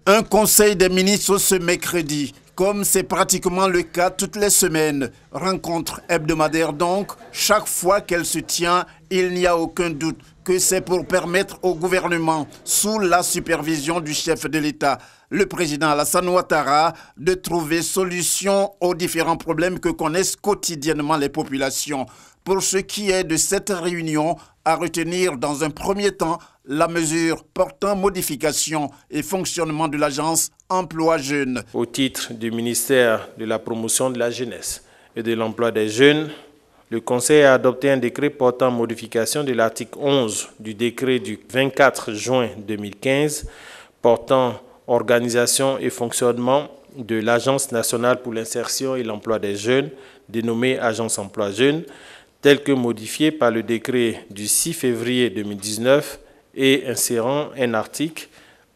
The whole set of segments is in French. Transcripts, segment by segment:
Un conseil des ministres ce mercredi, comme c'est pratiquement le cas toutes les semaines. Rencontre hebdomadaire donc, chaque fois qu'elle se tient, il n'y a aucun doute que c'est pour permettre au gouvernement, sous la supervision du chef de l'État, le président Alassane Ouattara, de trouver solution aux différents problèmes que connaissent quotidiennement les populations. Pour ce qui est de cette réunion, à retenir dans un premier temps la mesure portant modification et fonctionnement de l'agence Emploi Jeunes. Au titre du ministère de la promotion de la jeunesse et de l'emploi des jeunes, le Conseil a adopté un décret portant modification de l'article 11 du décret du 24 juin 2015 portant organisation et fonctionnement de l'Agence nationale pour l'insertion et l'emploi des jeunes, dénommée Agence Emploi Jeunes, tel que modifié par le décret du 6 février 2019 et insérant un article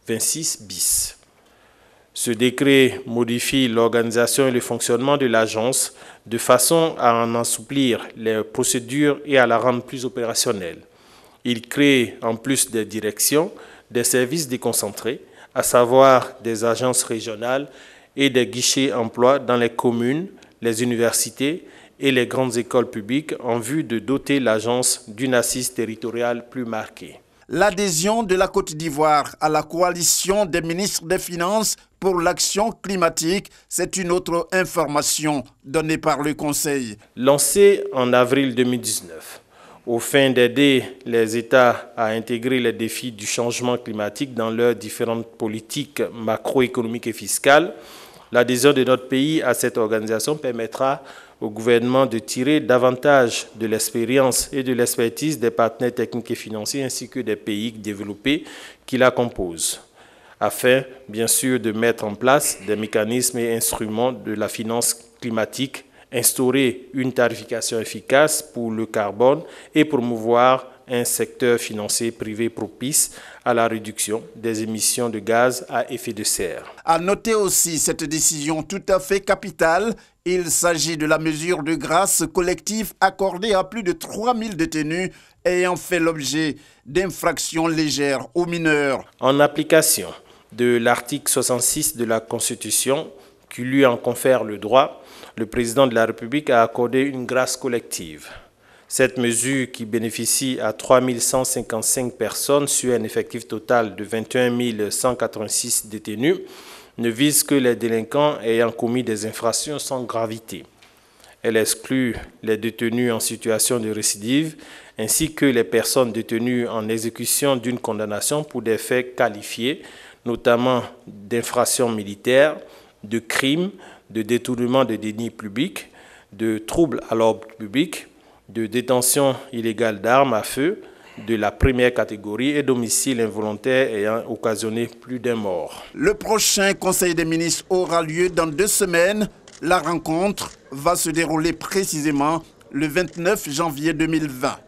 26 bis. Ce décret modifie l'organisation et le fonctionnement de l'agence de façon à en assouplir les procédures et à la rendre plus opérationnelle. Il crée, en plus des directions, des services déconcentrés, à savoir des agences régionales et des guichets emploi dans les communes, les universités et les grandes écoles publiques en vue de doter l'agence d'une assise territoriale plus marquée. L'adhésion de la Côte d'Ivoire à la coalition des ministres des Finances pour l'action climatique, c'est une autre information donnée par le Conseil. Lancée en avril 2019, au fin d'aider les États à intégrer les défis du changement climatique dans leurs différentes politiques macroéconomiques et fiscales, l'adhésion de notre pays à cette organisation permettra au gouvernement de tirer davantage de l'expérience et de l'expertise des partenaires techniques et financiers ainsi que des pays développés qui la composent, afin bien sûr de mettre en place des mécanismes et instruments de la finance climatique, instaurer une tarification efficace pour le carbone et promouvoir un secteur financier privé propice à la réduction des émissions de gaz à effet de serre. À noter aussi cette décision tout à fait capitale. Il s'agit de la mesure de grâce collective accordée à plus de 3000 détenus ayant fait l'objet d'infractions légères ou mineures. En application de l'article 66 de la Constitution, qui lui en confère le droit, le président de la République a accordé une grâce collective. Cette mesure, qui bénéficie à 3155 personnes sur un effectif total de 21 186 détenus, ne vise que les délinquants ayant commis des infractions sans gravité. Elle exclut les détenus en situation de récidive, ainsi que les personnes détenues en exécution d'une condamnation pour des faits qualifiés, notamment d'infractions militaires, de crimes, de détournement de deniers publics, de troubles à l'ordre public, de détention illégale d'armes à feu, de la première catégorie et d'homicide involontaire ayant occasionné plus d'un mort. Le prochain Conseil des ministres aura lieu dans 2 semaines. La rencontre va se dérouler précisément le 29 janvier 2020.